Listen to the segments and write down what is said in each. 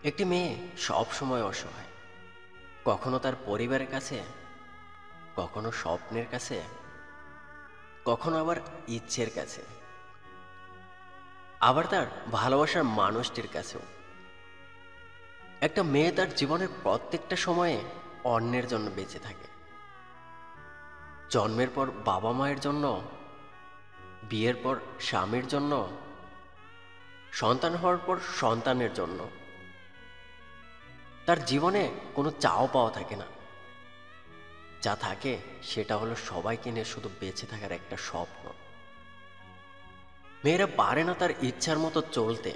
একটি মেয়ে সব সময় অসহায়, কখনো তার পরিবারের কাছে, কখনো স্বপ্নের কাছে, কখনো আবার ইচ্ছের কাছে, আবার তার ভালোবাসার মানুষটির কাছেও। একটা মেয়ে তার জীবনের প্রত্যেকটা সময়ে অন্যের জন্য বেঁচে থাকে। জন্মের পর বাবা মায়ের জন্য, বিয়ের পর স্বামীর জন্য, সন্তান হওয়ার পর সন্তানের জন্য। তার জীবনে কোনো চাও পাওয়া থাকে না। যা থাকে সেটা হলো সবাইকে নিয়ে শুধু বেঁচে থাকার একটা স্বপ্ন। মেয়েরা পারে না তার ইচ্ছার মতো চলতে,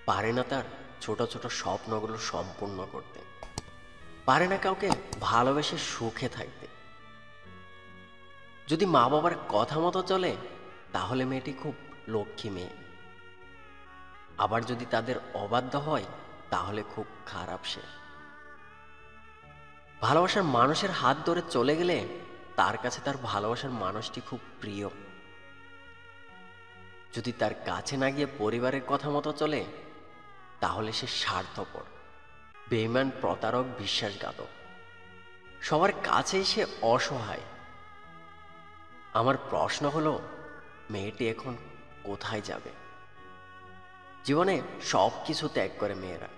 পারে না তার ছোট ছোট স্বপ্নগুলো সম্পূর্ণ করতে, পারে না কাউকে ভালোবেসে সুখে থাকতে। যদি মা বাবার কথা মতো চলে তাহলে মেয়েটি খুব লক্ষ্মী মেয়ে, আবার যদি তাদের অবাধ্য হয় তাহলে খুব খারাপ সে। ভালোবাসার মানুষের হাত ধরে চলে গেলে তার কাছে তার ভালোবাসার মানুষটি খুব প্রিয়। যদি তার কাছে না গিয়ে পরিবারের কথা মতো চলে তাহলে সে স্বার্থপর, বেঈমান, প্রতারক, বিশ্বাসঘাতক। সবার কাছেই সে অসহায়। আমার প্রশ্ন হলো, মেয়েটি এখন কোথায় যাবে? জীবনে সব কিছু ত্যাগ করে মেয়েরা,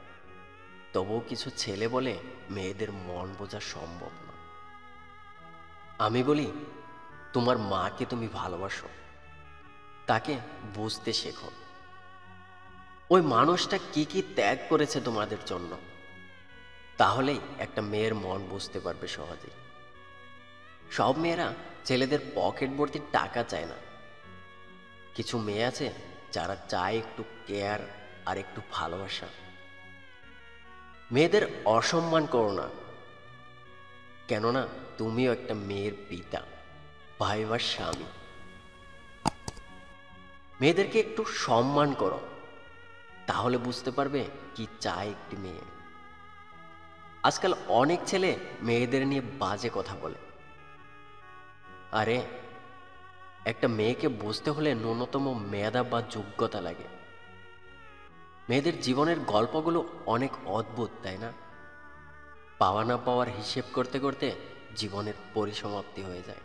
তবুও কিছু ছেলে বলে মেয়েদের মন বোঝা সম্ভব না। আমি বলি, তোমার মাকে তুমি ভালোবাসো, তাকে বুঝতে শেখো। ওই মানুষটা কি কি ত্যাগ করেছে তোমাদের জন্য, তাহলেই একটা মেয়ের মন বুঝতে পারবে সহজেই। সব মেয়েরা ছেলেদের পকেট ভর্তি টাকা চায় না। কিছু মেয়ে আছে যারা চায় একটু কেয়ার আর একটু ভালোবাসা। মেয়েদের অসম্মান করো না, কেননা তুমিও একটা মেয়ের পিতা, ভাই বা স্বামী। মেয়েদেরকে একটু সম্মান করো, তাহলে বুঝতে পারবে কি চায় একটি মেয়ে। আজকাল অনেক ছেলে মেয়েদের নিয়ে বাজে কথা বলে। আরে, একটা মেয়েকে বুঝতে হলে ন্যূনতম মেধা বা যোগ্যতা লাগে। মেয়েদের জীবনের গল্পগুলো অনেক অদ্ভুত, তাই না? পাওয়া না পাওয়ার হিসেব করতে করতে জীবনের পরিসমাপ্তি হয়ে যায়।